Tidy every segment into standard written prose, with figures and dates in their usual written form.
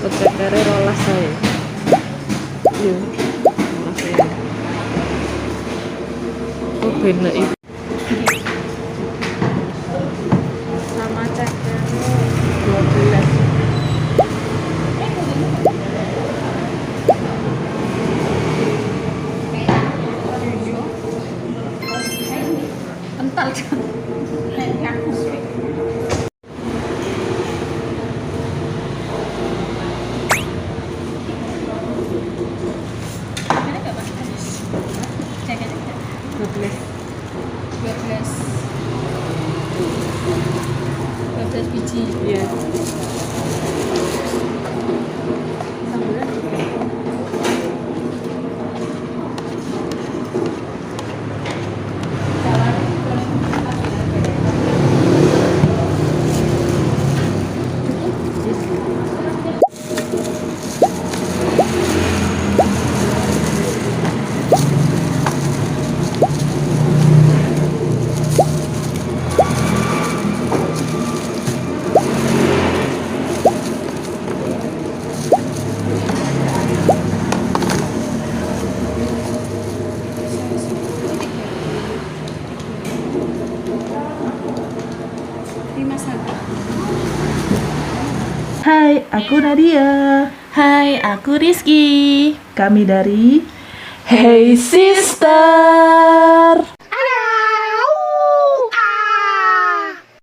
Cekere rolas saya. Iya. Rolas saya. Oh bener itu. Sama ceker 12. Kental kan? Ceknya 12. 12 biji. Iya. Sambalnya dimasak. Hai, aku Nadia. Hai, aku Rizky. Kami dari Hey Sister.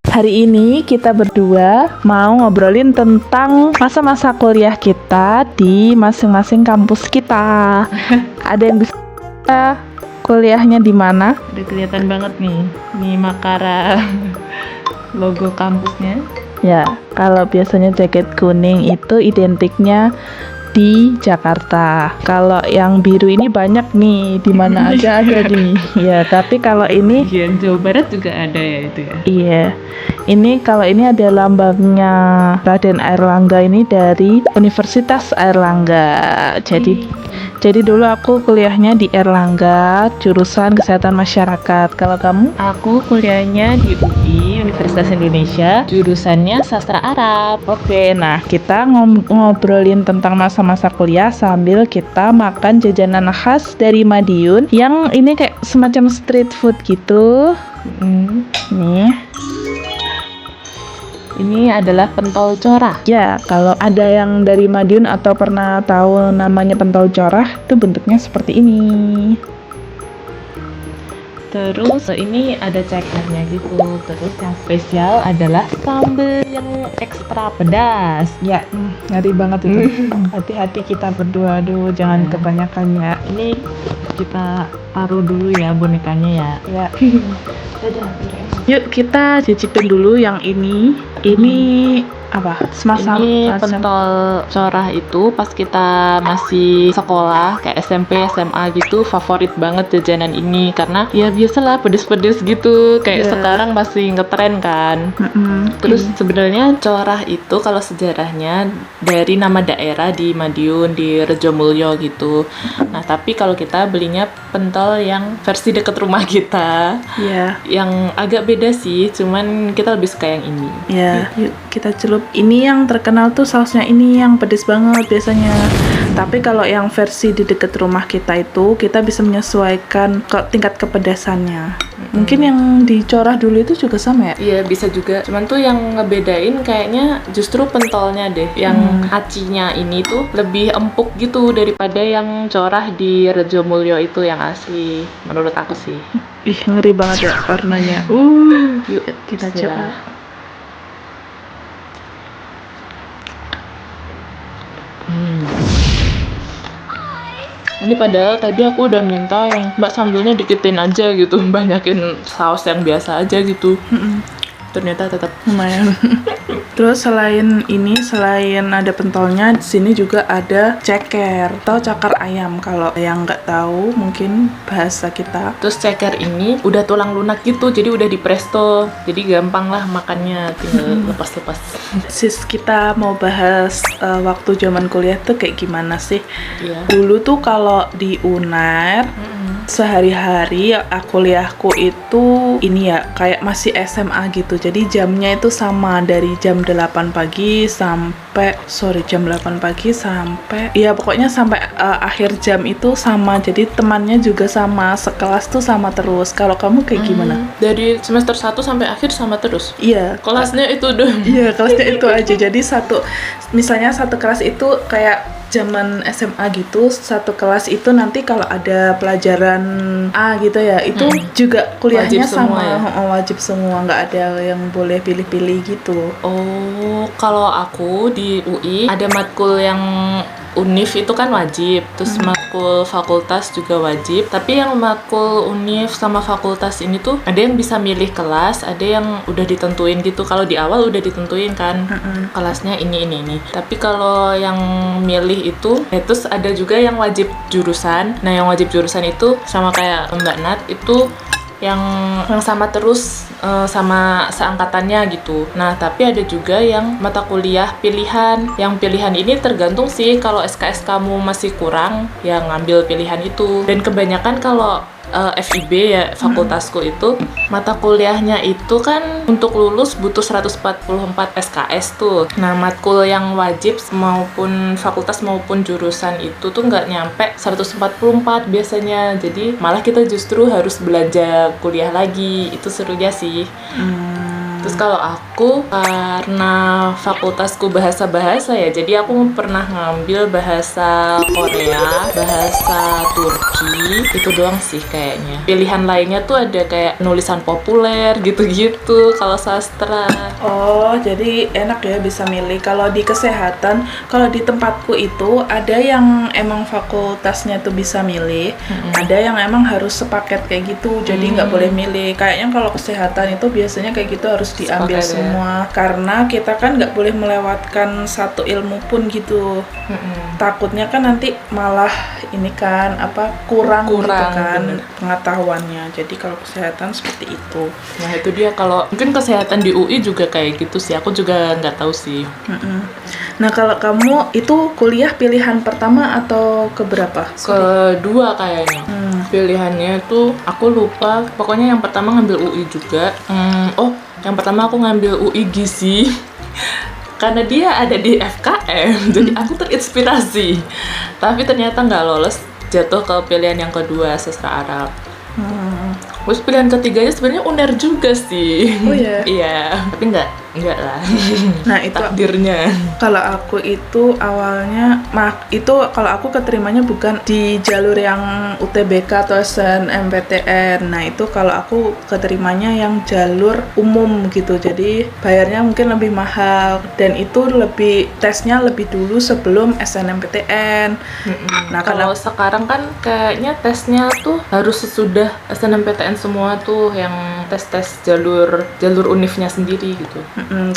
Hari ini kita berdua mau ngobrolin tentang masa-masa kuliah kita di masing-masing kampus kita. Ada yang bisa kuliahnya di mana? Udah kelihatan banget nih Makara logo kampusnya. Ya, kalau biasanya jaket kuning itu identiknya di Jakarta. Kalau yang biru ini banyak nih, di mana aja ada nih. Ya, tapi kalau ini Bagian Jawa Barat juga ada ya itu ya. iya. Ini kalau ini ada lambangnya Raden Airlangga ini dari Universitas Airlangga. Jadi dulu aku kuliahnya di Airlangga, jurusan Kesehatan Masyarakat. Kalau kamu? Aku kuliahnya di UI, Universitas Indonesia, jurusannya Sastra Arab. Oke, nah kita ngobrolin tentang masa-masa kuliah sambil kita makan jajanan khas dari Madiun yang ini kayak semacam street food gitu. Nih, Ini adalah pentol corah. ya kalau ada yang dari Madiun atau pernah tahu namanya pentol corah, itu bentuknya seperti ini. Terus ini ada cekernya gitu. Terus yang spesial adalah sambal yang ekstra pedas. Ya, ngeri banget itu. Hati-hati kita berdua, aduh jangan kebanyakan ya. Ini kita taruh dulu ya bonekanya ya. Ya. Yuk kita cicipin dulu yang ini. Ini apa? Semasam. Ini pentol corah itu pas kita masih sekolah kayak SMP, SMA gitu favorit banget jajanan ini karena ya biasalah pedes-pedes gitu kayak Iya. sekarang masih ngetren kan. Terus sebenarnya corah itu kalau sejarahnya dari nama daerah di Madiun di Rejomulyo gitu. Nah tapi kalau kita belinya pentol yang versi deket rumah kita Ya, yang agak beda sih, cuman kita lebih suka yang ini. ya. Yuk kita celup. Ini yang terkenal tuh sausnya ini yang pedes banget biasanya. Tapi kalau yang versi di deket rumah kita itu kita bisa menyesuaikan tingkat kepedasannya. Mungkin yang dicorah dulu itu juga sama ya? Iya bisa juga, cuman tuh yang ngebedain kayaknya justru pentolnya deh. Yang acinya ini tuh lebih empuk gitu daripada yang corah di Rejomulyo itu yang asli, menurut aku sih. Ih, ngeri banget ya warnanya. Yuk Kita bismillah. coba. Ini padahal tadi aku udah minta yang mbak sambelnya dikitin aja gitu, banyakin saus yang biasa aja gitu. Ternyata tetap Lumayan. Terus selain ada pentolnya, di sini juga ada ceker atau cakar ayam. Kalau yang nggak tahu, mungkin bahasa kita. Terus ceker ini udah tulang lunak gitu, jadi udah di presto, jadi gampang lah makannya, tinggal lepas-lepas. Sis, kita mau bahas waktu zaman kuliah tuh kayak gimana sih? Iya. Dulu tuh kalau di UNER, sehari-hari kuliahku itu ini ya kayak masih SMA gitu. Jadi jamnya itu sama dari jam 8 pagi sampai jam 8 pagi sampai ya pokoknya sampai akhir jam itu sama. Jadi temannya juga sama, sekelas tuh sama terus. Kalau kamu kayak gimana? Dari semester 1 sampai akhir sama terus? Iya. Kelasnya itu dong? Iya, kelasnya itu aja. Jadi misalnya satu kelas itu kayak zaman SMA gitu, satu kelas itu nanti kalau ada pelajaran A gitu ya, itu juga kuliahnya wajib semua sama, ya? wajib semua, nggak ada yang boleh pilih-pilih gitu. Oh, kalau aku di UI ada matkul yang univ itu kan wajib, terus matkul fakultas juga wajib. Tapi yang matkul univ sama fakultas ini tuh ada yang bisa milih kelas, ada yang udah ditentuin gitu. Kalau di awal udah ditentuin kan kelasnya ini. Tapi kalau yang milih itu, terus ada juga yang wajib jurusan. Nah, yang wajib jurusan itu sama kayak Mbak Nat itu yang sama terus sama seangkatannya gitu. Nah, tapi ada juga yang mata kuliah pilihan. Yang pilihan ini tergantung sih, kalau SKS kamu masih kurang, ya ngambil pilihan itu. Dan kebanyakan kalau FIB ya, fakultasku itu mata kuliahnya itu kan untuk lulus butuh 144 SKS tuh. Nah, matkul yang wajib maupun fakultas maupun jurusan itu tuh nggak nyampe 144 biasanya. Jadi malah kita justru harus belajar kuliah lagi. Itu serunya sih. Terus kalau aku karena fakultasku bahasa-bahasa ya, jadi aku pernah ngambil bahasa Korea, bahasa Turki, itu doang sih kayaknya. Pilihan lainnya tuh ada kayak nulisan populer gitu-gitu kalau sastra. Oh, jadi enak ya bisa milih. Kalau di kesehatan, kalau di tempatku itu ada yang emang fakultasnya tuh bisa milih, ada yang emang harus sepaket kayak gitu. Jadi nggak boleh milih. Kayaknya kalau kesehatan itu biasanya kayak gitu harus diambil Sepaket, semua. Karena kita kan nggak boleh melewatkan satu ilmu pun gitu. Takutnya kan nanti malah ini kan kurang gitu kan bener. pengetahuannya. Jadi kalau kesehatan seperti itu. Nah, itu dia. Kalau mungkin kesehatan di UI juga kayak gitu sih. Aku juga nggak tahu sih. Nah, kalau kamu itu kuliah pilihan pertama atau keberapa? Kedua kayaknya. Pilihannya tuh aku lupa. Pokoknya yang pertama ngambil UI juga. Yang pertama aku ngambil UI Gizi. Karena dia ada di FKM, jadi aku terinspirasi. Tapi ternyata nggak lolos, jatuh ke pilihan yang kedua, sastra Arab. Terus pilihan ketiganya sebenarnya UNER juga sih. Oh ya? Iya, tapi enggak lah. Nah, itu takdirnya. kalau aku itu awalnya kalau aku keterimanya bukan di jalur yang UTBK atau SNMPTN. Nah, itu kalau aku keterimanya yang jalur umum gitu. Jadi bayarnya mungkin lebih mahal dan itu tesnya lebih dulu sebelum SNMPTN. Nah, Kalau sekarang kan kayaknya tesnya tuh harus sesudah SNMPTN semua tuh, yang tes jalur univnya sendiri gitu.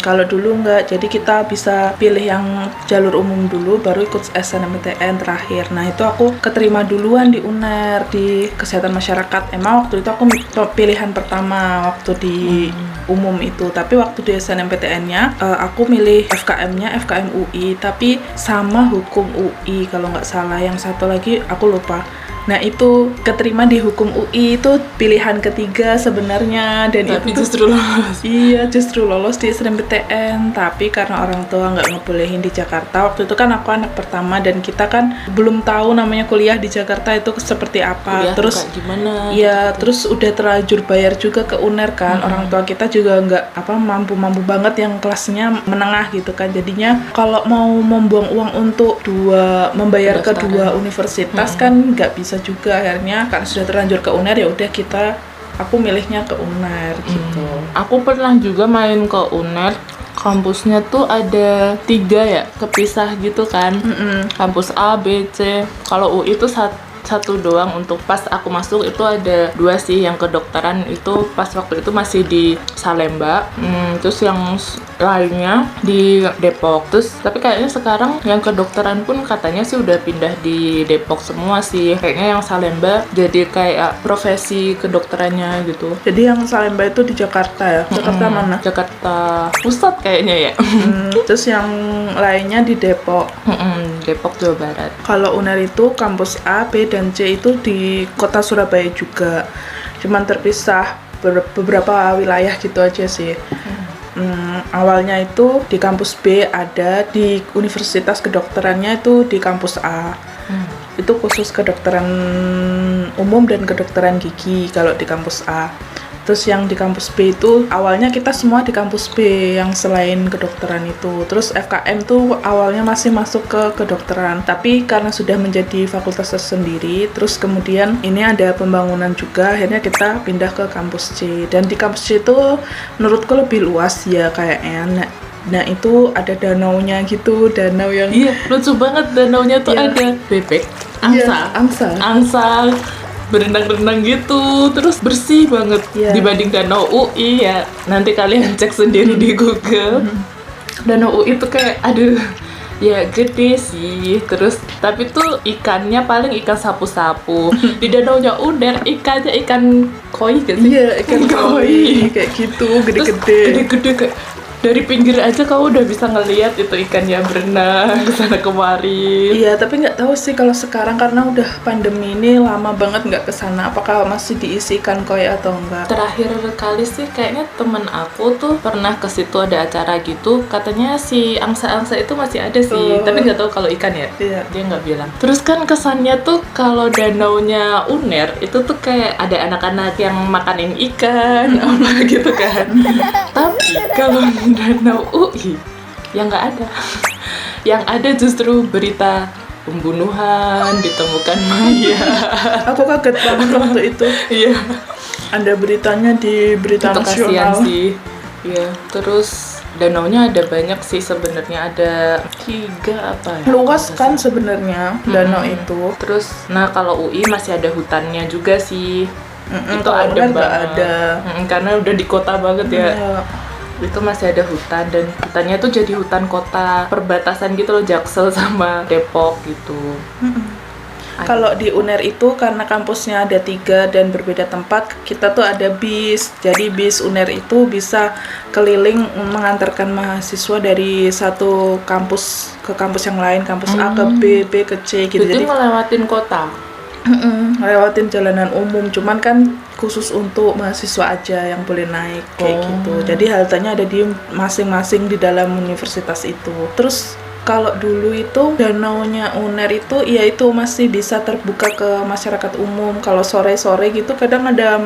Kalau dulu enggak, jadi kita bisa pilih yang jalur umum dulu, baru ikut SNMPTN terakhir. Nah, itu aku keterima duluan di UNER, di Kesehatan Masyarakat. Emang waktu itu aku pilihan pertama waktu di umum itu. Tapi waktu di SNMPTN-nya, aku milih FKM-nya, FKM UI, tapi sama hukum UI kalau nggak salah. Yang satu lagi aku lupa. Nah, itu keterima di hukum UI itu pilihan ketiga sebenarnya, dan Tapi itu justru lolos. Iya, justru lolos di SNMPTN. Tapi karena orang tua nggak ngebolehin di Jakarta, waktu itu kan aku anak pertama dan kita kan belum tahu namanya kuliah di Jakarta itu seperti apa. Kuliah Terus kayak gimana? Iya, terus udah terlanjur bayar juga ke UNER kan. Orang tua kita juga nggak mampu banget yang kelasnya menengah gitu kan. Jadinya kalau mau membuang uang untuk membayar ke dua universitas kan nggak bisa juga. Akhirnya kan sudah terlanjur ke UNER, ya udah aku milihnya ke UNER gitu. Aku pernah juga main ke UNER. Kampusnya tuh ada 3 ya, kepisah gitu kan. Kampus A, B, C. Kalau UI itu satu doang. Untuk pas aku masuk itu ada 2 sih. Yang kedokteran itu pas waktu itu masih di Salemba. Terus yang lainnya di Depok. Terus tapi kayaknya sekarang yang kedokteran pun katanya sih udah pindah di Depok semua sih. Kayaknya yang Salemba jadi kayak profesi kedokterannya gitu. Jadi yang Salemba itu di Jakarta ya? Jakarta mana? Jakarta Pusat kayaknya ya. Terus yang lainnya di Depok. Depok, Jawa Barat. Kalau UNER itu kampus A, B, dan C itu di kota Surabaya juga. Cuman terpisah beberapa wilayah gitu aja sih. Awalnya itu di kampus B ada, di Universitas Kedokterannya itu di kampus A. Itu khusus kedokteran umum dan kedokteran gigi kalau di kampus A. Terus yang di kampus B itu awalnya kita semua di kampus B yang selain kedokteran itu. Terus FKM tuh awalnya masih masuk ke kedokteran, tapi karena sudah menjadi fakultas tersendiri, terus kemudian ini ada pembangunan juga, akhirnya kita pindah ke kampus C. Dan di kampus C itu menurutku lebih luas ya kayaknya. Nah itu ada danaunya gitu, danau yang Iya, lucu banget danaunya tuh Iya. ada bebek, Iya, angsa berenang-renang gitu, terus bersih banget Iya. dibanding danau UI ya. Nanti kalian cek sendiri di Google. Danau UI tuh kayak aduh, ya gede sih, terus tapi tuh ikannya paling ikan sapu-sapu. Di danaunya UNER ikannya ikan koi gitu. Iya, ikan koi kayak gitu, Terus gede-gede. gede-gede kayak dari pinggir aja kamu udah bisa ngelihat itu ikannya berenang kesana kemari. Iya, tapi nggak tahu sih kalau sekarang karena udah pandemi ini lama banget nggak kesana. Apakah masih diisi ikan koi atau enggak? Terakhir kali sih kayaknya temen aku tuh pernah ke situ ada acara gitu, katanya si angsa-angsa itu masih ada sih, tapi nggak tahu kalau ikan ya. Iya. Dia nggak bilang. Terus kan kesannya tuh kalau danaunya UNER itu tuh kayak ada anak-anak yang makanin ikan apa gitu kan. Tapi kalau danau UI yang nggak ada. Yang ada justru berita pembunuhan, ditemukan mayat. Aku kaget banget waktu itu. Iya. Ada beritanya di berita Itu kasihan nasional. sih. Iya, terus danaunya ada banyak sih sebenarnya, ada 3 apa ya? Luas kan sebenarnya danau itu. Terus, nah kalau UI masih ada hutannya juga sih. Itu kalau ada UNER nggak banget. ada. Karena udah di kota banget ya. Iya. Itu masih ada hutan dan hutannya tuh jadi hutan kota perbatasan gitu loh, Jaksel sama Depok gitu. Kalau di UNER itu karena kampusnya ada 3 dan berbeda tempat, kita tuh ada bis. Jadi bis UNER itu bisa keliling mengantarkan mahasiswa dari satu kampus ke kampus yang lain, kampus A ke B, B ke C gitu. Jadi Jadi ngelewatin kota. lewatin jalanan umum, cuman kan khusus untuk mahasiswa aja yang boleh naik kayak gitu. Jadi haltenya ada di masing-masing di dalam universitas itu. Terus kalau dulu itu danaunya UNER itu ya itu masih bisa terbuka ke masyarakat umum. Kalau sore-sore gitu kadang ada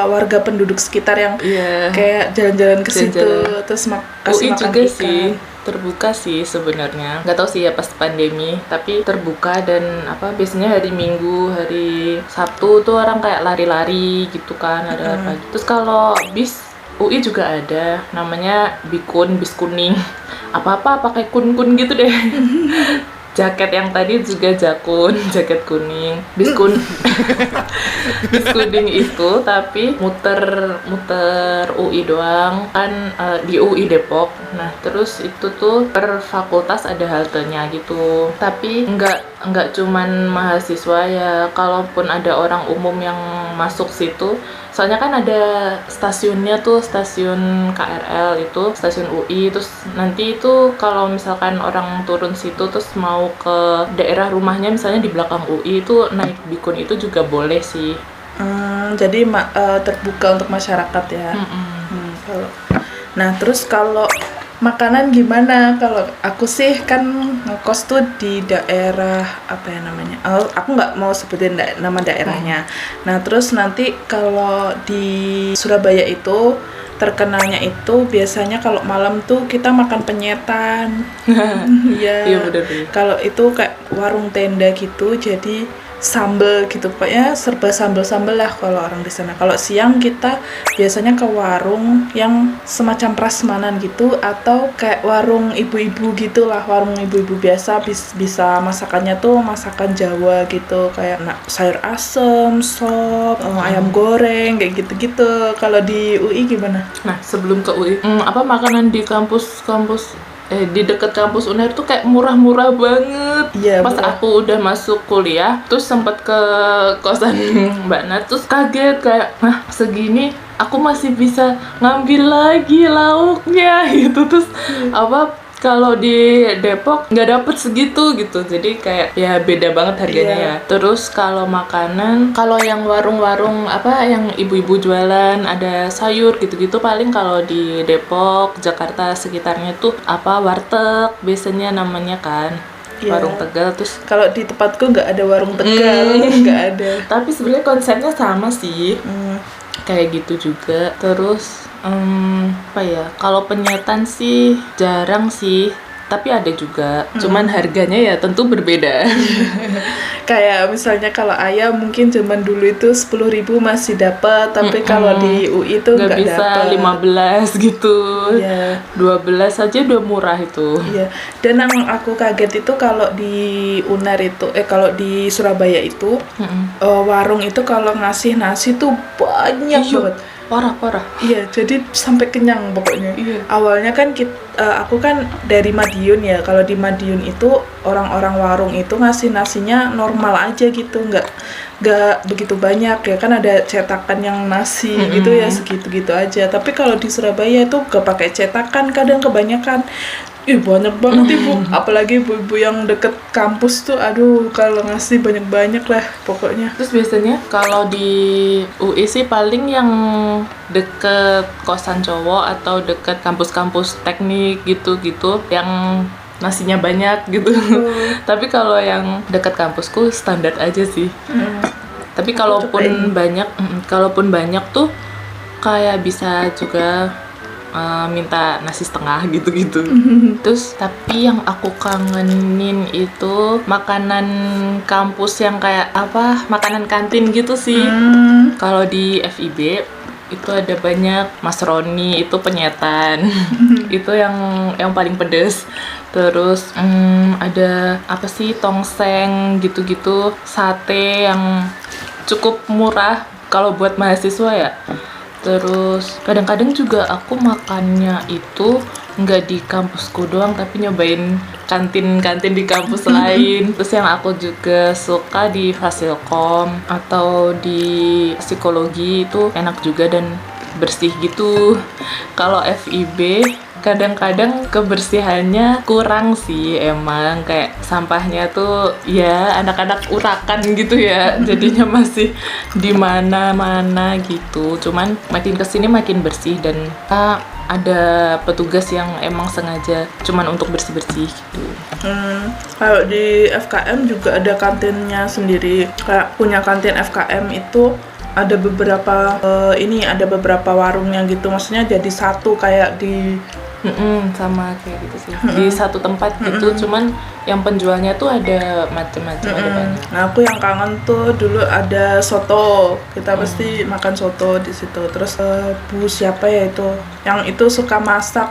warga penduduk sekitar yang Iya. kayak jalan-jalan ke situ Jalan-jalan. terus kasih UI makan juga ikan. sih terbuka sih sebenarnya, nggak tahu sih ya pas pandemi, tapi terbuka dan apa biasanya hari Minggu, hari Sabtu tuh orang kayak lari-lari gitu kan, ada apa. Terus kalau bis UI juga ada, namanya Bikun, bis kuning, apa-apa pakai kun-kun gitu deh. Jaket yang tadi juga jakun, jaket kuning, bis kuning itu tapi muter UI doang kan, di UI Depok. Nah terus itu tuh per fakultas ada haltenya gitu, tapi nggak cuman mahasiswa ya, kalaupun ada orang umum yang masuk situ. Soalnya kan ada stasiunnya tuh, stasiun KRL itu, stasiun UI. Terus nanti itu kalau misalkan orang turun situ terus mau ke daerah rumahnya misalnya di belakang UI itu naik Bikun itu juga boleh sih. Jadi terbuka untuk masyarakat ya. Nah terus kalau makanan gimana? Kalau aku sih kan ngekos tuh di daerah apa ya namanya? Aku nggak mau sebutin nama daerahnya. Nah terus nanti kalau di Surabaya itu terkenalnya itu biasanya kalau malam tuh kita makan penyetan. Iya. Iya bener. Kalau itu kayak warung tenda gitu, jadi sambel gitu, pokoknya serba sambel-sambel lah kalau orang di sana. Kalau siang kita biasanya ke warung yang semacam prasmanan gitu, atau kayak warung ibu-ibu gitulah, warung ibu-ibu biasa bisa masakannya tuh masakan Jawa gitu, kayak sayur asem, sop, ayam goreng kayak gitu-gitu. Kalau di UI gimana? Nah, sebelum ke UI, apa makanan di di dekat kampus UNER tuh kayak murah-murah banget. Iya, Pas murah. aku udah masuk kuliah, terus sempat ke kosan Mbak Nat, terus kaget kayak, "Hah, segini aku masih bisa ngambil lagi lauknya." gitu. Terus apa kalau di Depok nggak dapet segitu gitu, jadi kayak ya beda banget harganya Iya. ya. Terus kalau makanan, kalau yang warung-warung apa yang ibu-ibu jualan ada sayur gitu-gitu, paling kalau di Depok, Jakarta sekitarnya tuh apa warteg biasanya namanya kan. Iya. Warung Tegal. Terus Kalau di tempatku nggak ada warung Tegal, nggak ada. tapi sebenarnya konsepnya sama sih. Kayak gitu juga. Terus apa ya, kalau penyetan sih jarang sih, tapi ada juga, cuman harganya ya tentu berbeda. Kayak misalnya kalau ayam mungkin zaman dulu itu 10.000 masih dapat, tapi kalau di UI itu nggak nggak bisa dapat. 15 gitu. Iya. 12 aja udah murah itu. Iya, dan yang aku kaget itu kalau di UNER itu, kalau di Surabaya itu, warung itu kalau ngasih nasi tuh banyak Iya. banget. Parah. Iya, jadi sampai kenyang pokoknya. Iya. Awalnya kan aku kan dari Madiun ya. Kalau di Madiun itu orang-orang warung itu ngasih nasinya normal aja gitu, nggak begitu banyak ya. Kan ada cetakan yang nasi gitu ya, segitu-gitu aja. Tapi kalau di Surabaya itu gak pakai cetakan, kadang kebanyakan. Ih, banyak banget ibu, apalagi ibu-ibu yang deket kampus tuh, aduh kalau ngasih banyak-banyak lah pokoknya. Terus biasanya kalau di UI sih paling yang deket kosan cowok atau deket kampus-kampus teknik gitu-gitu yang nasinya banyak gitu. Tapi kalau yang deket kampusku standar aja sih. Tapi kalaupun banyak tuh kayak bisa juga minta nasi setengah gitu-gitu. Terus tapi yang aku kangenin itu makanan kampus yang kayak apa, makanan kantin gitu sih. Kalau di FIB itu ada banyak Mas Roni, itu penyetan. Itu yang paling pedes. Terus ada apa sih, tongseng gitu-gitu, sate yang cukup murah kalau buat mahasiswa ya. Terus kadang-kadang juga aku makannya itu nggak di kampusku doang, tapi nyobain kantin-kantin di kampus lain. Terus yang aku juga suka di Fasilkom atau di psikologi itu enak juga dan bersih gitu. Kalau FIB kadang-kadang kebersihannya kurang sih, emang kayak sampahnya tuh ya anak-anak urakan gitu ya, jadinya masih di mana-mana gitu. Cuman makin kesini makin bersih dan ada petugas yang emang sengaja cuman untuk bersih-bersih gitu. Kalau di FKM juga ada kantinnya sendiri, kayak punya kantin FKM itu ada beberapa ada beberapa warungnya gitu, maksudnya jadi satu kayak di sama kayak gitu sih, di satu tempat gitu. Cuman yang penjualnya tuh ada macam-macam, ada banyak. Nah, aku yang kangen tuh dulu ada soto, kita pasti makan soto di situ. Terus Bu siapa ya itu, yang itu suka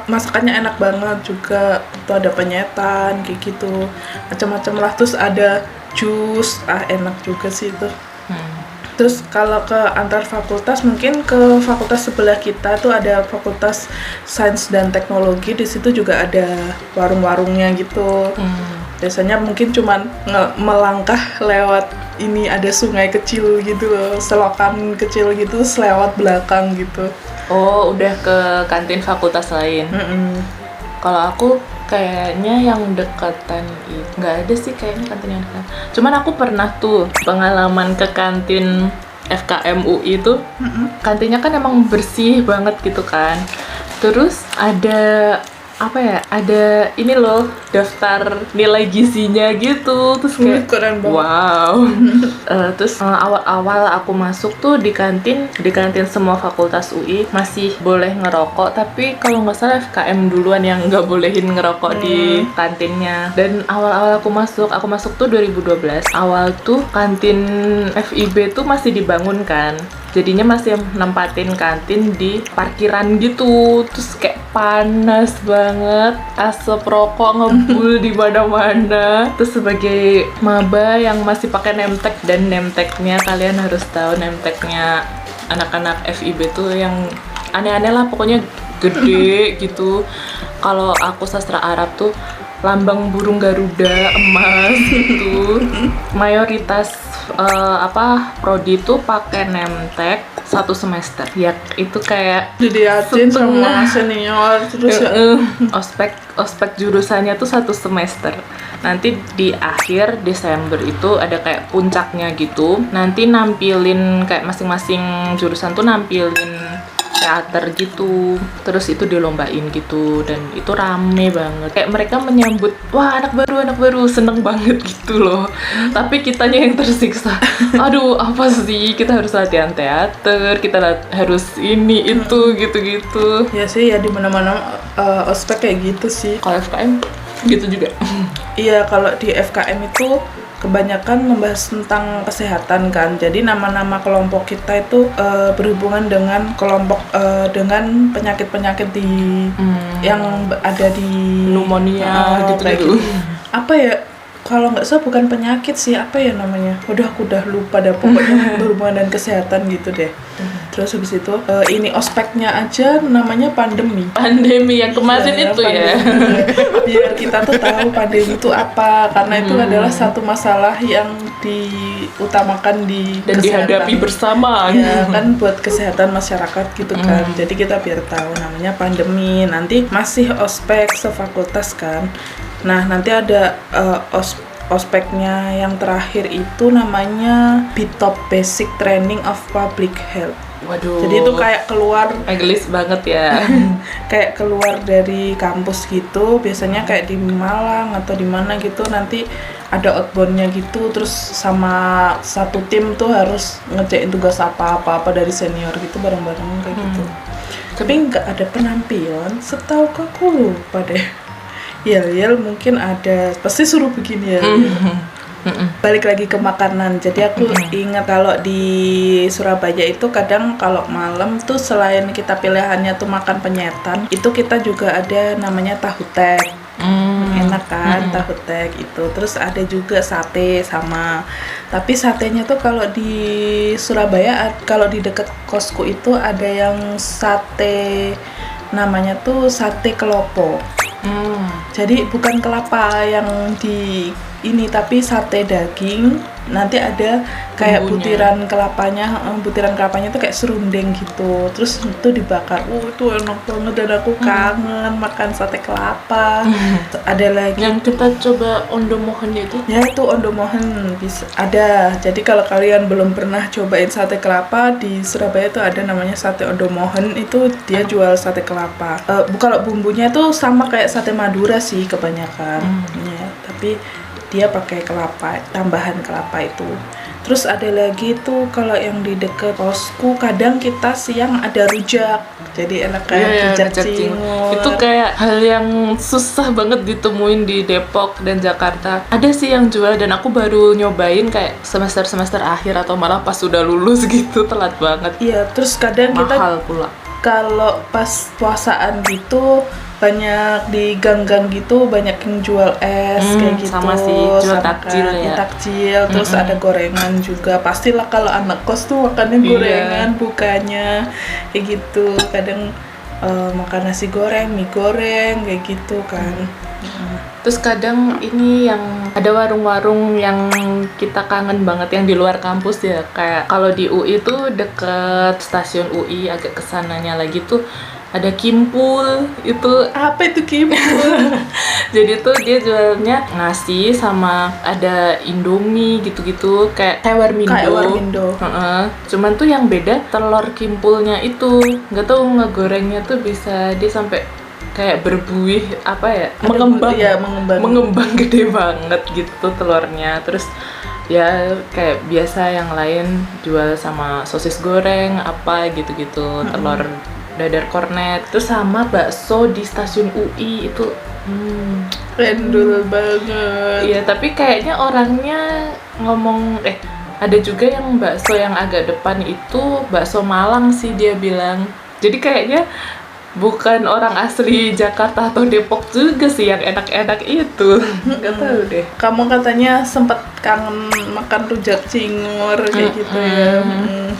masakannya enak banget juga. Itu ada penyetan kayak gitu, macam-macam lah. Terus ada jus, enak juga sih itu. Terus kalau ke antar fakultas, mungkin ke fakultas sebelah kita tuh ada Fakultas Sains dan Teknologi, di situ juga ada warung-warungnya gitu. Biasanya mungkin cuman melangkah lewat ini, ada sungai kecil gitu loh, selokan kecil gitu, selewat belakang gitu. Oh, udah ke kantin fakultas lain. Kalau aku kayaknya yang dekatan itu nggak ada sih kayaknya kantin yang dekat. Cuman aku pernah tuh pengalaman ke kantin FKM UI itu. Kantinnya kan emang bersih banget gitu kan. Terus ada apa ya, ada ini loh daftar nilai gizinya gitu, terus kayak Keren banget. wow. Terus awal-awal aku masuk tuh di kantin semua fakultas UI masih boleh ngerokok, tapi kalau nggak salah FKM duluan yang nggak bolehin ngerokok di kantinnya. Dan awal-awal aku masuk tuh 2012. Awal tuh kantin FIB tuh masih dibangun kan. Jadinya masih nempatin kantin di parkiran gitu, terus kayak panas banget, asap rokok ngebul di mana-mana. Terus sebagai maba yang masih pakai nemtek, dan nemteknya kalian harus tahu, nemteknya anak-anak FIB tuh yang aneh-aneh lah, pokoknya gede gitu. Kalau aku sastra Arab tuh lambang burung Garuda emas gitu. Mayoritas prodi tuh pakai nemtek 1 semester. Ya itu kayak Diliatin sama setengah. senior terus ya. Ospek jurusannya tuh 1 semester. Nanti di akhir Desember itu ada kayak puncaknya gitu. Nanti nampilin kayak masing-masing jurusan tuh nampilin teater gitu, terus itu dilombain gitu, dan itu rame banget. Kayak mereka menyambut, wah anak baru, seneng banget gitu loh. Tapi kitanya yang tersiksa. Aduh, apa sih, kita harus latihan teater, kita harus ini itu gitu-gitu. Ya sih, ya di mana-mana ospek kayak gitu sih. Kalau FKM gitu juga. Iya, kalau di FKM itu kebanyakan membahas tentang kesehatan kan. Jadi nama-nama kelompok kita itu berhubungan dengan kelompok dengan penyakit-penyakit di yang ada di Pneumonia kayak gitu. Apa ya? Kalau nggak salah bukan penyakit sih, apa ya namanya? Aku udah lupa dah, pokoknya berhubungan dengan kesehatan gitu deh. Terus habis itu ini ospeknya aja namanya pandemi. Pandemi yang kemarin Iya, itu ya. pandemi. Biar kita tuh tahu pandemi itu apa, karena itu adalah satu masalah yang diutamakan di Dan kesehatan. dihadapi bersama. Ya kan, buat kesehatan masyarakat gitu kan. Jadi kita biar tahu namanya pandemi. Nanti masih ospek sefakultas kan. Nah, nanti ada ospeknya yang terakhir itu namanya BITOP, Basic Training of Public Health. Waduh. Jadi itu kayak keluar English banget ya. kayak keluar dari kampus gitu, biasanya kayak di Malang atau di mana gitu, nanti ada outbound-nya gitu, terus sama satu tim tuh harus ngerjain tugas apa-apa dari senior gitu bareng-bareng kayak gitu. Tapi nggak ada penampilan, setahu aku lupa deh. Yel mungkin ada, pasti suruh begini ya. Balik lagi ke makanan. Jadi aku ingat kalau di Surabaya itu kadang kalau malam tuh selain kita pilihannya tuh makan penyetan, itu kita juga ada namanya tahu tek. Enak kan tahu tek itu. Terus ada juga sate sama. Tapi satenya tuh kalau di Surabaya, kalau di deket kosku itu ada yang sate, namanya tuh sate kelopo. Jadi bukan kelapa yang di ini, tapi sate daging. Nanti ada kayak Bumbunya. butiran kelapanya tuh kayak serundeng gitu. Terus itu dibakar. Itu enak banget, dan aku kangen makan sate kelapa. Ada lagi Yang kita coba ondomohan itu. ya, itu ondomohen bisa ada. Jadi kalau kalian belum pernah cobain sate kelapa, di Surabaya tuh ada namanya sate ondomohen. Itu dia jual sate kelapa. Kalau bumbunya tuh sama kayak sate Madura sih kebanyakan. Ya, tapi dia pakai kelapa, tambahan kelapa itu. Terus ada lagi tuh kalau yang di deket kosku, kadang kita siang ada rujak. Jadi enak kayak rujak cingur. Itu kayak hal yang susah banget ditemuin di Depok dan Jakarta. Ada sih yang jual, dan aku baru nyobain kayak semester akhir atau malah pas sudah lulus gitu, telat banget. Iya, terus kadang kita Mahal pula. kalau pas puasaan gitu banyak di gang-gang gitu, banyak yang jual es kayak gitu. Sama sih, jual takjil ya. Takjil, terus ada gorengan juga. Pastilah kalau anak kos tuh makannya Iya. gorengan, bukanya kayak gitu. Kadang makan nasi goreng, mie goreng kayak gitu kan. Terus kadang ini yang ada warung-warung yang kita kangen banget yang di luar kampus ya. Kayak kalau di UI tuh deket stasiun UI, agak kesananya lagi tuh ada Kimpul. Itu Apa itu kimpul? jadi tuh dia jualnya nasi sama ada Indomie gitu-gitu, kayak warmindo. Kayak warmindo. Cuman tuh yang beda telur Kimpulnya itu, nggak tahu ngegorengnya tuh bisa dia sampai kayak berbuih apa ya, mengembang. mengembang gede banget gitu telurnya. Terus ya kayak biasa yang lain jual sama sosis goreng apa gitu-gitu, telur dadar kornet. Terus sama bakso di stasiun UI itu Endul banget. iya, tapi kayaknya orangnya ngomong ada juga yang bakso yang agak depan itu bakso Malang sih dia bilang. Jadi kayaknya bukan orang asli Jakarta atau Depok juga sih yang enak-enak itu. Nggak tahu deh. Kamu katanya sempat kangen makan rujak cingur kayak gitu ya.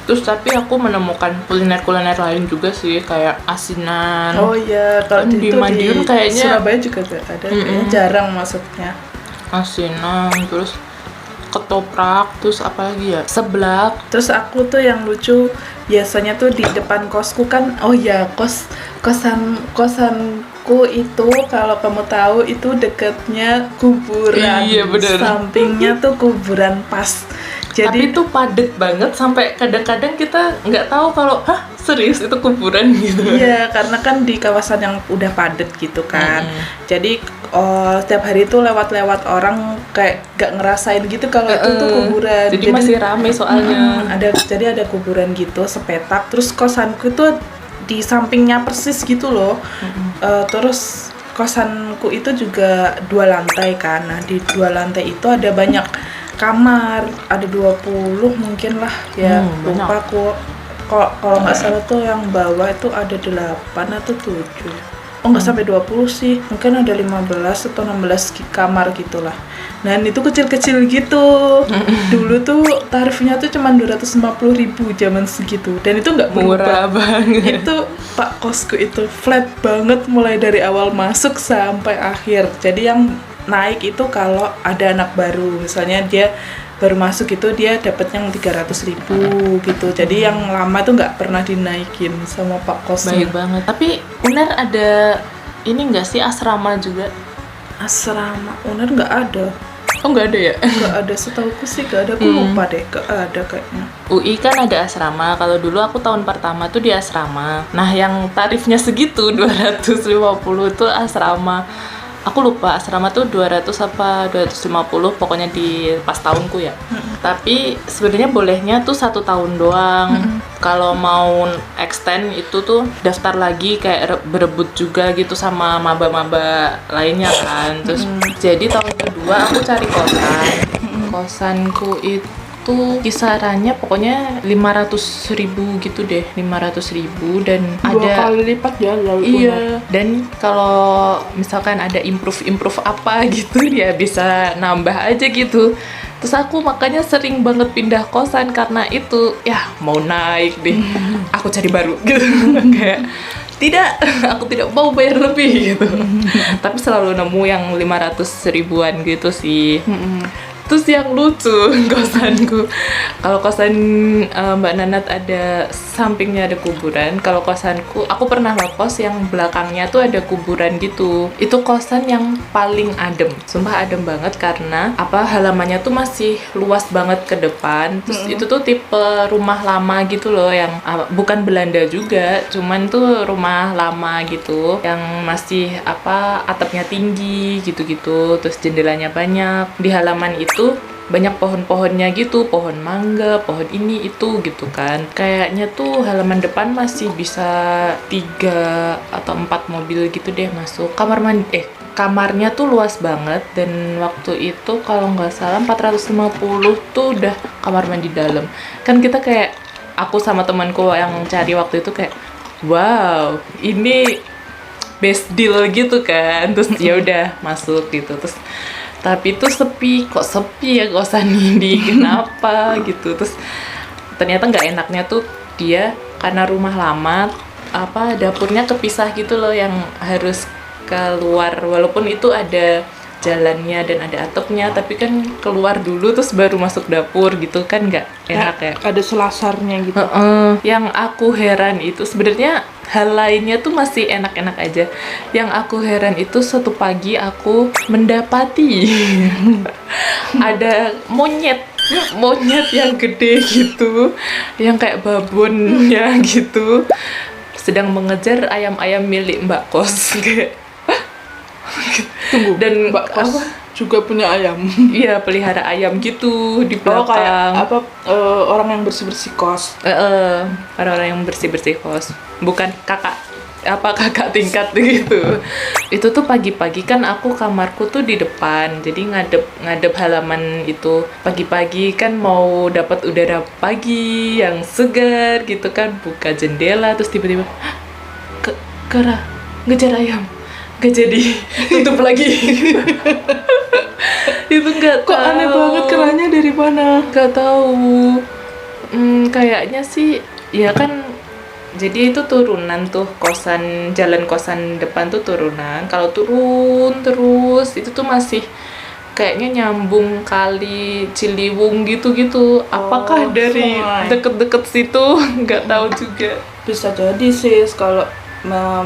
Terus tapi aku menemukan kuliner-kuliner lain juga sih, kayak asinan. Oh iya, kalau Kan di itu Madiun kayaknya- Surabaya juga ada, kayaknya jarang maksudnya. Asinan, terus ketoprak, terus apa lagi ya? Seblak. Terus aku tuh yang lucu biasanya tuh di depan kosku kan, oh ya kosanku itu kalau kamu tahu itu dekatnya kuburan. Iya, bener. Sampingnya tuh kuburan pas. Tapi Jadi itu padet banget sampai kadang-kadang kita nggak tahu kalau serius itu kuburan gitu. iya, karena kan di kawasan yang udah padat gitu kan. Jadi setiap hari itu lewat-lewat orang kayak gak ngerasain gitu kalau itu tuh kuburan. Jadi masih rame soalnya. Jadi ada kuburan gitu sepetak. Terus kosanku itu di sampingnya persis gitu loh. Terus kosanku itu juga 2 lantai kan. Nah, di 2 lantai itu ada banyak kamar, ada 20 mungkin lah ya. Lupa aku. Kalau nggak salah tuh yang bawah itu ada 8 atau 7. Oh, nggak sampai 20 sih. Mungkin ada 15 atau 16 kamar gitulah. Dan itu kecil-kecil gitu. Dulu tuh tarifnya tuh cuma 250.000 zaman segitu. Dan itu nggak Murah berubah. banget. Itu Pak kosku itu flat banget mulai dari awal masuk sampai akhir. Jadi yang naik itu kalau ada anak baru, misalnya dia baru masuk itu dia dapat yang 300.000 gitu. Jadi yang lama tuh nggak pernah dinaikin sama Pak kosnya. Baik banget. Tapi Uner ada ini nggak sih asrama juga? Asrama Uner nggak ada. Oh, nggak ada ya? Nggak ada, setauku sih nggak ada. Aku lupa deh, nggak ada kayaknya. UI kan ada asrama. Kalau dulu aku tahun pertama tuh di asrama. Nah, yang tarifnya segitu 250 tuh asrama. Aku lupa asrama tuh 200 apa 250 pokoknya di pas tahunku ya. Tapi sebenarnya bolehnya tuh 1 tahun doang. Kalau mau extend itu tuh daftar lagi kayak berebut juga gitu sama maba-maba lainnya kan. Terus jadi tahun kedua aku cari kosan. Kosanku itu kisarannya pokoknya 500.000 gitu deh, 500.000 dan 2 ada kali lipat ya lalu. iya, dan kalau misalkan ada improve apa gitu ya bisa nambah aja gitu. Terus aku makanya sering banget pindah kosan karena itu ya mau naik deh, aku cari baru gitu. Kayak tidak, aku tidak mau bayar lebih gitu. Tapi selalu nemu yang 500.000-an gitu sih. Terus yang lucu kosanku, kalau kosan Mbak Nanat ada sampingnya ada kuburan. Kalau kosanku, aku pernah ngekos yang belakangnya tuh ada kuburan gitu. Itu kosan yang paling adem, sumpah adem banget karena halamannya tuh masih luas banget ke depan. Terus itu tuh tipe rumah lama gitu loh, yang bukan Belanda juga, cuman tuh rumah lama gitu, yang masih atapnya tinggi gitu-gitu. Terus jendelanya banyak. Di halaman itu banyak pohon-pohonnya gitu, pohon mangga, pohon ini itu gitu kan. Kayaknya tuh halaman depan masih bisa 3 atau 4 mobil gitu deh masuk. Kamarnya tuh luas banget dan waktu itu kalau nggak salah 450 tuh udah kamar mandi dalam. Kan kita kayak, aku sama temanku yang cari waktu itu kayak, wow, ini best deal gitu kan. Terus ya udah masuk gitu. Terus tapi itu sepi ya kosan ini, kenapa gitu. Terus ternyata nggak enaknya tuh dia karena rumah lama, dapurnya kepisah gitu loh, yang harus keluar, walaupun itu ada jalannya dan ada atapnya, tapi kan keluar dulu terus baru masuk dapur gitu kan, nggak enak ya. Ada selasarnya gitu. Yang aku heran itu sebenarnya hal lainnya tuh masih enak-enak aja. Yang aku heran itu suatu pagi aku mendapati ada monyet yang gede gitu, yang kayak babonnya gitu. Terus sedang mengejar ayam-ayam milik Mbak Kos. Kayak, Tunggu, dan Mbak Kos juga punya ayam. iya, pelihara ayam gitu di Oh, kayak belakang. apa, orang yang bersih-bersih kos. Orang-orang yang bersih-bersih kos, bukan kakak tingkat gitu. Itu tuh pagi-pagi kan aku kamarku tuh di depan, jadi ngadep halaman itu. Pagi-pagi kan mau dapat udara pagi yang segar gitu kan, buka jendela terus tiba-tiba Kara ngejar ayam, gak jadi tutup lagi. Itu nggak Kok tahu. aneh banget, keranya dari mana? Gak tahu. Kayaknya sih ya kan, jadi itu turunan tuh, jalan kosan depan tuh turunan. Kalau turun terus itu tuh masih kayaknya nyambung kali Ciliwung gitu-gitu. Apakah dari sungai. deket-deket situ? Nggak tahu juga. Bisa jadi sis kalau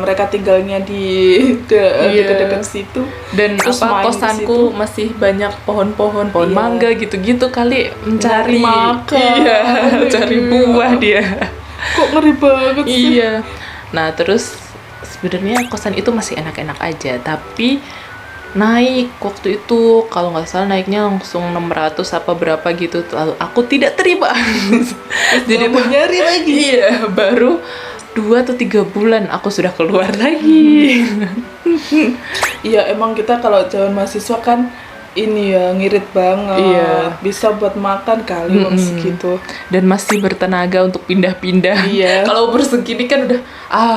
mereka tinggalnya di Iya. dekat-dekat situ. Dan Terus main di kosanku situ. masih banyak pohon-pohon, pohon Iya. mangga gitu-gitu kali, mencari Nyari makan. Iya, cari buah dia. Kok ngeri banget sih? Iya. Nah, terus sebenarnya kosan itu masih enak-enak aja, tapi naik waktu itu kalau nggak salah naiknya langsung 600 apa berapa gitu. Lalu aku tidak terima. Jadi Nggak mau nyari lagi. iya, baru 2 atau 3 bulan aku sudah keluar lagi. Iya, emang kita kalau zaman mahasiswa kan ini ya ngirit banget. Iya. Bisa buat makan kali uang segitu. Dan masih bertenaga untuk pindah-pindah. Iya. Kalau persegini kan udah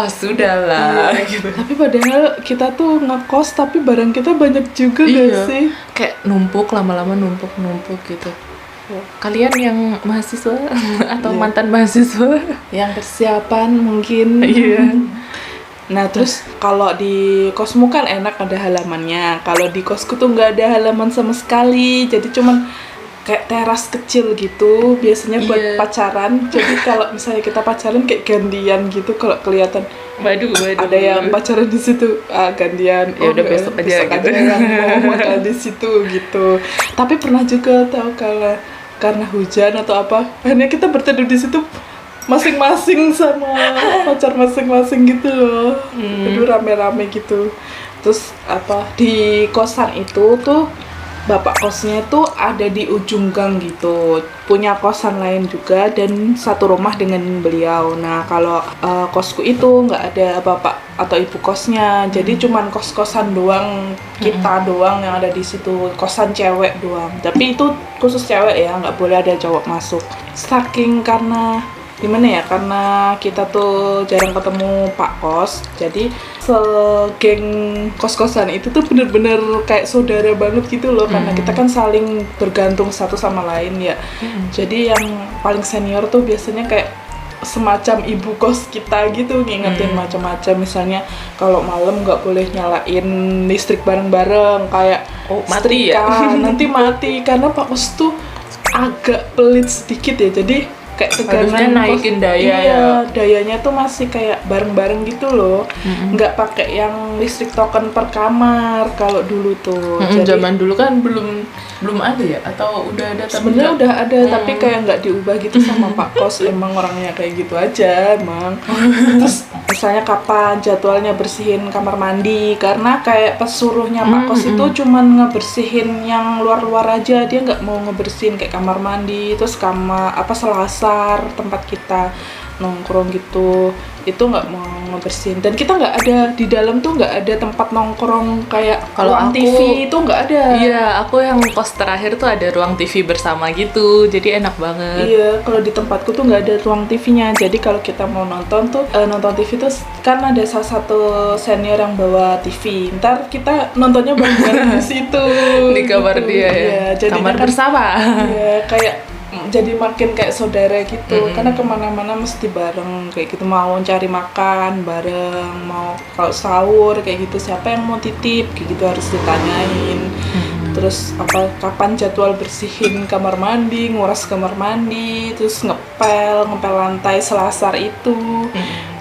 sudahlah gitu. Tapi padahal kita tuh ngekos tapi barang kita banyak juga Iya. gak sih? Kayak numpuk, lama-lama numpuk gitu. Kalian yang mahasiswa atau Iya. mantan mahasiswa? Yang persiapan mungkin. Iya. Nah terus kalau di kosmu kan enak ada halamannya. Kalau di kosku tuh nggak ada halaman sama sekali. Jadi cuman kayak teras kecil gitu. Biasanya buat Iya. pacaran. Jadi kalau misalnya kita pacaran kayak gantian gitu. Kalau kelihatan Waduh. ada yang pacaran di situ, gantian. Ya udah, besok aja gitu. yang mau makan di situ gitu. Tapi pernah juga tahu kalau karena hujan atau apa, akhirnya kita berteduh di situ masing-masing sama pacar masing-masing gitu loh. Aduh, rame-rame gitu. Terus apa di kosan itu tuh bapak kosnya tuh ada di ujung gang gitu, punya kosan lain juga dan satu rumah dengan beliau. Nah kalau kosku itu nggak ada bapak atau ibu kosnya, jadi cuman kos-kosan doang, kita doang yang ada di situ, kosan cewek doang. Tapi itu khusus cewek ya, nggak boleh ada cowok masuk. Saking karena gimana ya, karena kita tuh jarang ketemu Pak Kos, jadi segeng kos-kosan itu tuh bener-bener kayak saudara banget gitu loh, karena kita kan saling bergantung satu sama lain ya. Jadi yang paling senior tuh biasanya kayak semacam ibu kos kita gitu, ngingetin macam-macam. Misalnya kalau malam nggak boleh nyalain listrik bareng-bareng, kayak mati ya? setrika, nanti mati, karena Pak Kos tuh agak pelit sedikit ya, jadi kayak Harusnya tegangan naikin daya iya, ya. dayanya tuh masih kayak bareng-bareng gitu loh, nggak pakai yang listrik token per kamar kalau dulu tuh. Jadi Zaman dulu kan belum ada ya, atau udah ada tapi sebenarnya nggak- udah ada tapi kayak nggak diubah gitu sama Pak Kos, emang orangnya kayak gitu aja emang. Terus misalnya kapan jadwalnya bersihin kamar mandi, karena kayak pesuruhnya Pak Kos itu cuman ngebersihin yang luar-luar aja, dia nggak mau ngebersihin kayak kamar mandi, terus kamar selasar tempat kita nongkrong gitu, itu nggak mau ngebersihin. Dan kita nggak ada di dalam tuh, nggak ada tempat nongkrong kayak Kalau ruang aku- TV itu nggak ada. Iya, aku yang kos terakhir tuh ada ruang TV bersama gitu, jadi enak banget. Iya, kalau di tempatku tuh nggak ada ruang TV-nya. Jadi kalau kita mau nonton tuh, nonton TV tuh kan ada salah satu senior yang bawa TV. Ntar kita nontonnya bareng-bareng di situ. Di kamar gitu. dia ya. Iya, jadinya Kamar kan- bersama. Iya, kayak jadi makin kayak saudara gitu. Karena kemana-mana mesti bareng kayak gitu. Mau cari makan bareng, mau kalau sahur kayak gitu, siapa yang mau titip kayak gitu harus ditanyain. Terus kapan jadwal bersihin kamar mandi, nguras kamar mandi, terus ngepel lantai selasar itu.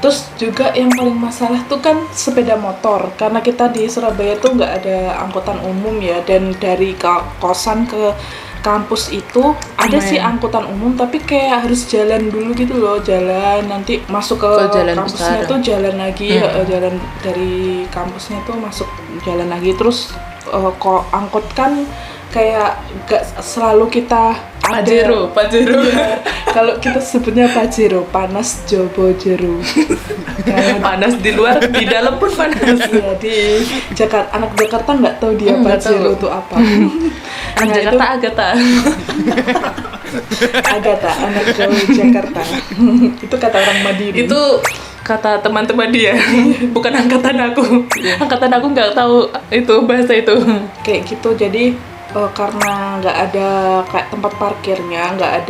Terus juga yang paling masalah tuh kan sepeda motor, karena kita di Surabaya tuh nggak ada angkutan umum ya, dan dari kosan ke kampus itu ada sih angkutan umum, tapi kayak harus jalan dulu gitu loh, jalan nanti masuk ke jalan kampusnya besar. tuh jalan lagi, jalan dari kampusnya tuh masuk jalan lagi. Terus kok angkot kan kayak gak selalu kita Pajero. Iya. Kalau kita sebutnya Pajero, panas jobo jeru. Panas di luar, di dalam pun panas. Iya, di Jakarta, anak Jakarta nggak tahu dia Nggak Pajero tahu. itu apa. Anak Nah, Jakarta Agatha. Agatha, anak gaul Jakarta. Itu kata orang Madiun. Itu kata teman-teman dia, bukan angkatan aku. Angkatan aku nggak tahu itu bahasa itu. Kayak gitu. Jadi karena nggak ada kayak tempat parkirnya, nggak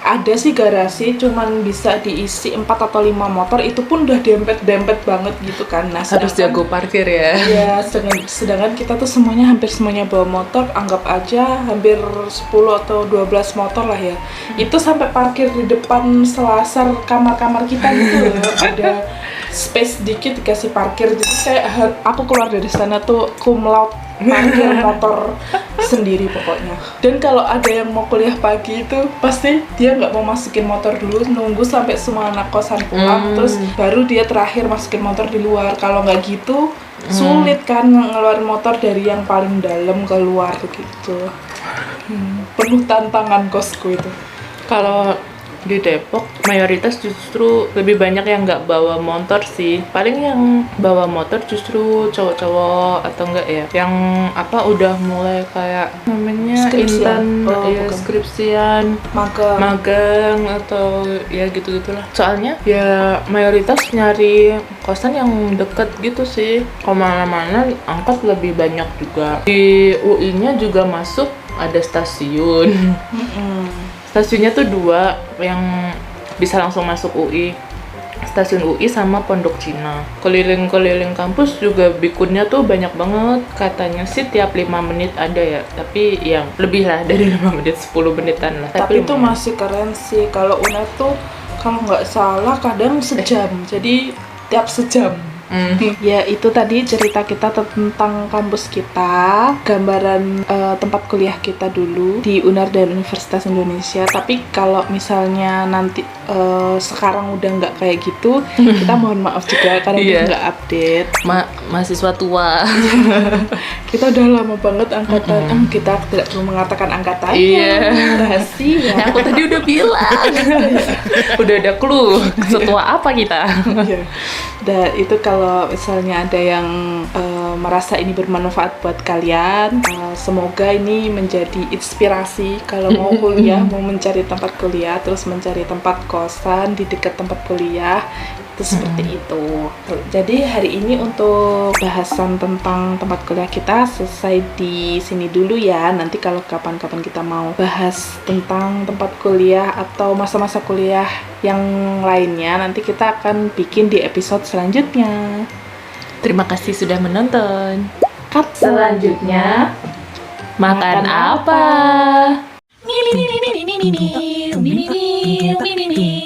ada sih garasi, cuman bisa diisi 4 atau 5 motor, itu pun udah dempet banget gitu kan. Nah, Harus jago parkir ya. ya, sedangkan kita tuh hampir semuanya bawa motor, anggap aja hampir 10 atau 12 motor lah ya. Itu sampai parkir di depan selasar kamar-kamar kita gitu loh. Ada space dikit dikasih parkir, jadi kayak aku keluar dari sana tuh cum laude parkir motor sendiri pokoknya. Dan kalau ada yang mau kuliah pagi itu pasti dia nggak mau masukin motor dulu, nunggu sampai semua anak kosan pulang, terus baru dia terakhir masukin motor di luar. Kalau nggak gitu sulit kan ngeluarin motor dari yang paling dalam keluar gitu. Penuh tantangan kosku itu. Kalau di Depok mayoritas justru lebih banyak yang nggak bawa motor sih. Paling yang bawa motor justru cowok-cowok atau enggak ya, yang apa udah mulai kayak namanya Skripsian. ya Bukan. skripsian, magang atau ya gitu-gitulah. Soalnya ya mayoritas nyari kosan yang deket gitu sih. Kemana-mana angkot lebih banyak juga. Di UI-nya juga masuk ada stasiun. Stasiunnya tuh 2 yang bisa langsung masuk UI. Stasiun UI sama Pondok Cina. Keliling-keliling kampus juga bikunnya tuh banyak banget. Katanya sih tiap 5 menit ada ya. Tapi yang lebih lah dari 5 menit, 10 menitan lah. Tapi itu lumayan. masih keren sih. Kalau UNER tuh kalau nggak salah kadang sejam. Jadi tiap sejam. Ya, itu tadi cerita kita tentang kampus kita, gambaran tempat kuliah kita dulu di UNER dan Universitas Indonesia. Tapi kalau misalnya nanti sekarang udah nggak kayak gitu, kita mohon maaf juga karena kita nggak update. Mahasiswa tua. Kita udah lama banget angkatan. Kita tidak perlu mengatakan angkatannya. Iya. Rahasia. Aku tadi udah bilang. Udah ada clue setua apa kita. Iya. Dan itu kalau misalnya ada yang merasa ini bermanfaat buat kalian, semoga ini menjadi inspirasi kalau mau kuliah, mau mencari tempat kuliah, terus mencari tempat kosan di dekat tempat kuliah, itu seperti itu. Jadi hari ini untuk bahasan tentang tempat kuliah kita selesai di sini dulu ya. Nanti kalau kapan-kapan kita mau bahas tentang tempat kuliah atau masa-masa kuliah yang lainnya, nanti kita akan bikin di episode selanjutnya. Terima kasih sudah menonton. Cut. Selanjutnya makan apa? Mini, mini, mini, mini, mini, mini, mini, mini, mini.